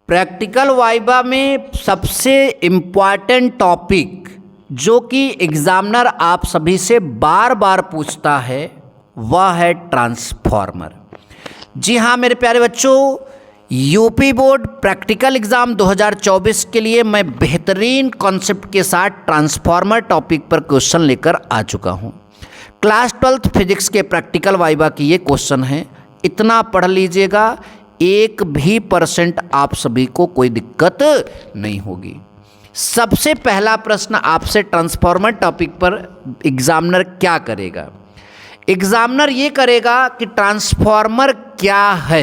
Practical viva में सबसे important topic जो कि एग्जामिनर आप सभी से बार बार पूछता है वह है ट्रांसफार्मर। जी हाँ मेरे प्यारे बच्चों, यूपी बोर्ड प्रैक्टिकल एग्ज़ाम 2024 के लिए मैं बेहतरीन कॉन्सेप्ट के साथ ट्रांसफार्मर टॉपिक पर क्वेश्चन लेकर आ चुका हूँ। क्लास 12th फिजिक्स के प्रैक्टिकल वाइवा की ये क्वेश्चन है, इतना पढ़ लीजिएगा, 1% आप सभी को कोई दिक्कत नहीं होगी। सबसे पहला प्रश्न आपसे ट्रांसफार्मर टॉपिक पर एग्जामिनर क्या करेगा? एग्जामिनर ये करेगा कि ट्रांसफार्मर क्या है।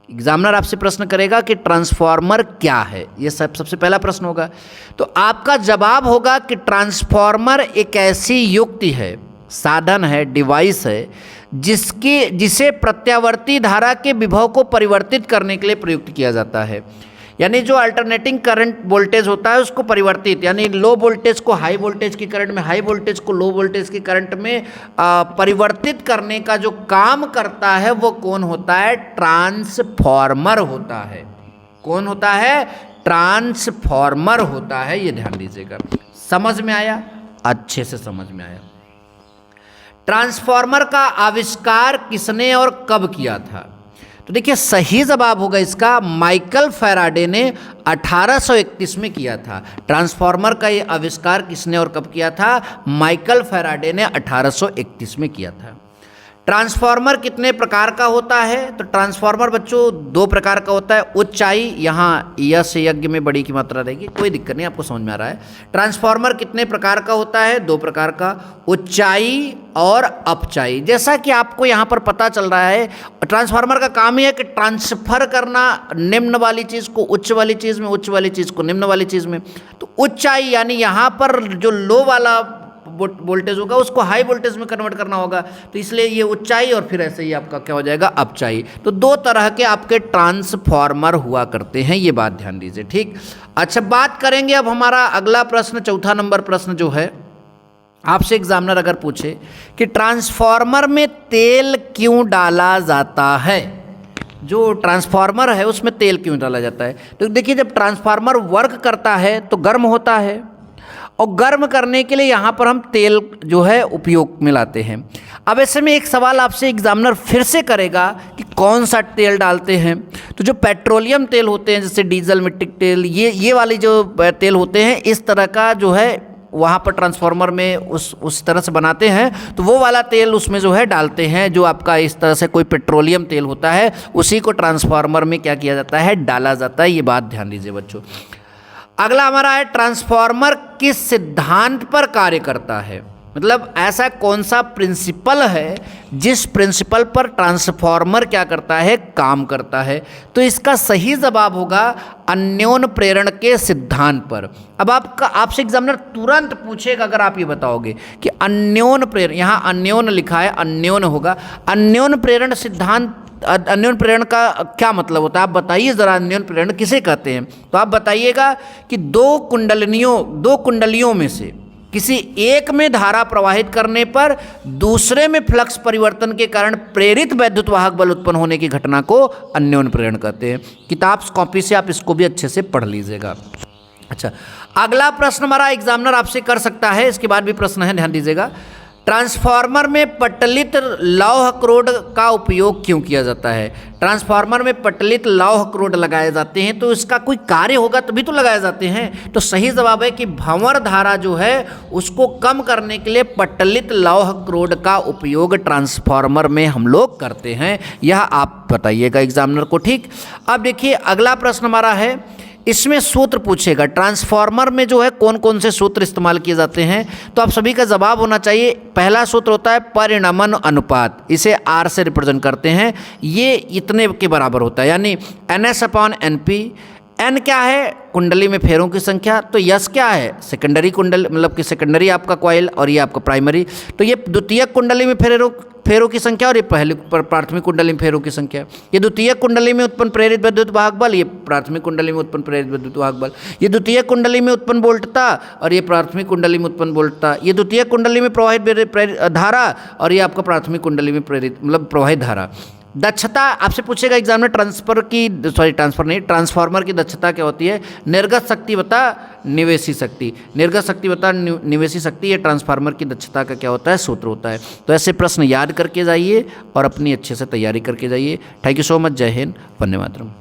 एग्जामिनर आपसे प्रश्न करेगा कि ट्रांसफार्मर क्या है, ये सबसे पहला प्रश्न होगा। तो आपका जवाब होगा कि ट्रांसफार्मर एक ऐसी युक्ति है, साधन है, डिवाइस है जिसे प्रत्यावर्ती धारा के विभव को परिवर्तित करने के लिए प्रयुक्त किया जाता है। यानी जो अल्टरनेटिंग करंट वोल्टेज होता है उसको परिवर्तित, यानी लो वोल्टेज को हाई वोल्टेज की करंट में, हाई वोल्टेज को लो वोल्टेज की करंट में परिवर्तित करने का जो काम करता है वो कौन होता है? ट्रांसफार्मर होता है। कौन होता है? ट्रांसफार्मर होता है। ये ध्यान दीजिएगा। समझ में आया? अच्छे से समझ में आया। ट्रांसफार्मर का आविष्कार किसने और कब किया था? तो देखिए सही जवाब होगा इसका, माइकल फैराडे ने 1831 में किया था। ट्रांसफार्मर का ये आविष्कार किसने और कब किया था? माइकल फैराडे ने 1831 में किया था। ट्रांसफार्मर कितने प्रकार का होता है? तो ट्रांसफार्मर बच्चों 2 प्रकार का होता है। ऊंचाई, यहाँ यश यज्ञ में बड़ी की मात्रा रहेगी, कोई दिक्कत नहीं, आपको समझ में आ रहा है। ट्रांसफार्मर कितने प्रकार का होता है? 2 प्रकार का, ऊंचाई और अपचाई। जैसा कि आपको यहाँ पर पता चल रहा है, ट्रांसफार्मर का काम ही है कि ट्रांसफर करना निम्न वाली चीज़ को उच्च वाली चीज़ में, उच्च वाली चीज़ को निम्न वाली चीज़ में। तो ऊंचाई यानी यहाँ पर जो लो वाला वोल्टेज होगा उसको हाई वोल्टेज में कन्वर्ट करना होगा, तो इसलिए ये ऊंचाई, और फिर ऐसे ही आपका क्या हो जाएगा? अपचाई। तो 2 तरह के आपके ट्रांसफार्मर हुआ करते हैं, ये बात ध्यान दीजिए। ठीक, अच्छा बात करेंगे अब हमारा अगला प्रश्न, चौथा नंबर प्रश्न जो है, आपसे एग्जामिनर अगर पूछे कि ट्रांसफार्मर में तेल क्यों डाला जाता है, जो ट्रांसफार्मर है उसमें तेल क्यों डाला जाता है? तो देखिए जब ट्रांसफार्मर वर्क करता है तो गर्म होता है, और गर्म करने के लिए यहाँ पर हम तेल जो है उपयोग में लाते हैं। अब ऐसे में एक सवाल आपसे एग्जामिनर फिर से करेगा कि कौन सा तेल डालते हैं। तो जो पेट्रोलियम तेल होते हैं, जैसे डीजल, मिट्टी तेल, ये वाली जो तेल होते हैं, इस तरह का जो है वहाँ पर ट्रांसफार्मर में उस तरह से बनाते हैं, तो वो वाला तेल उसमें जो है डालते हैं। जो आपका इस तरह से कोई पेट्रोलियम तेल होता है उसी को ट्रांसफार्मर में क्या किया जाता है? डाला जाता है। ये बात ध्यान दीजिए बच्चों। अगला हमारा है ट्रांसफार्मर किस सिद्धांत पर कार्य करता है? मतलब ऐसा कौन सा प्रिंसिपल है जिस प्रिंसिपल पर ट्रांसफार्मर क्या करता है? काम करता है। तो इसका सही जवाब होगा अन्योन प्रेरण के सिद्धांत पर। अब आपसे एग्जामिनर तुरंत पूछेगा अगर आप ये बताओगे कि अन्योन प्रेरण, यहाँ अन्योन लिखा है, अन्योन होगा। अन्योन प्रेरण सिद्धांत, अन्योन प्रेरण का क्या मतलब होता है? आप बताइए ज़रा, अन्योन प्रेरण किसे कहते हैं? तो आप बताइएगा कि 2 कुंडलियों में से किसी एक में धारा प्रवाहित करने पर दूसरे में फ्लक्स परिवर्तन के कारण प्रेरित वैद्युत वाहक बल उत्पन्न होने की घटना को अन्योन प्रेरण कहते हैं। किताब कॉपी से आप इसको भी अच्छे से पढ़ लीजिएगा। अच्छा, अगला प्रश्न हमारा एग्जामिनर आपसे कर सकता है, इसके बाद भी प्रश्न है, ध्यान दीजिएगा। ट्रांसफार्मर में पटलित लौह क्रोड का उपयोग क्यों किया जाता है? ट्रांसफार्मर में पटलित लौह क्रोड लगाए जाते हैं, तो इसका कोई कार्य होगा तभी तो लगाए जाते हैं। तो सही जवाब है कि भंवर धारा जो है उसको कम करने के लिए पटलित लौह क्रोड का उपयोग ट्रांसफार्मर में हम लोग करते हैं। यह आप बताइएगा एग्जामिनर को। ठीक, अब देखिए अगला प्रश्न हमारा है, इसमें सूत्र पूछेगा ट्रांसफार्मर में जो है कौन कौन से सूत्र इस्तेमाल किए जाते हैं। तो आप सभी का जवाब होना चाहिए, पहला सूत्र होता है परिणमन अनुपात, इसे R से रिप्रेजेंट करते हैं। ये इतने के बराबर होता है, यानी NS/NP। N क्या है? कुंडली में फेरों की संख्या। तो यस क्या है? सेकेंडरी कुंडली, मतलब कि सेकेंडरी आपका कॉइल, और ये आपका प्राइमरी। तो ये द्वितीयक कुंडली में फेरों की संख्या, और ये पहले प्राथमिक कुंडली में फेरों की संख्या। ये द्वितीयक कुंडली में उत्पन्न प्रेरित विद्युत वाहक बल, ये प्राथमिक कुंडली में उत्पन्न प्रेरित विद्युत वाहक बल। ये द्वितीयक कुंडली में उत्पन्न वोल्टता, और ये प्राथमिक कुंडली में उत्पन्न वोल्टता। ये द्वितीयक कुंडली में प्रवाहित धारा, और ये आपका प्राथमिक कुंडली में प्रेरित मतलब प्रवाहित धारा। दक्षता आपसे पूछेगा एग्जाम में, ट्रांसफार्मर की दक्षता क्या होती है? निर्गत शक्ति बता निवेशी शक्ति, निर्गत शक्ति बता निवेशी शक्ति, ये ट्रांसफार्मर की दक्षता का क्या होता है? सूत्र होता है। तो ऐसे प्रश्न याद करके जाइए और अपनी अच्छे से तैयारी करके जाइए। Thank you so much. जय हिंद, वंदे मातरम।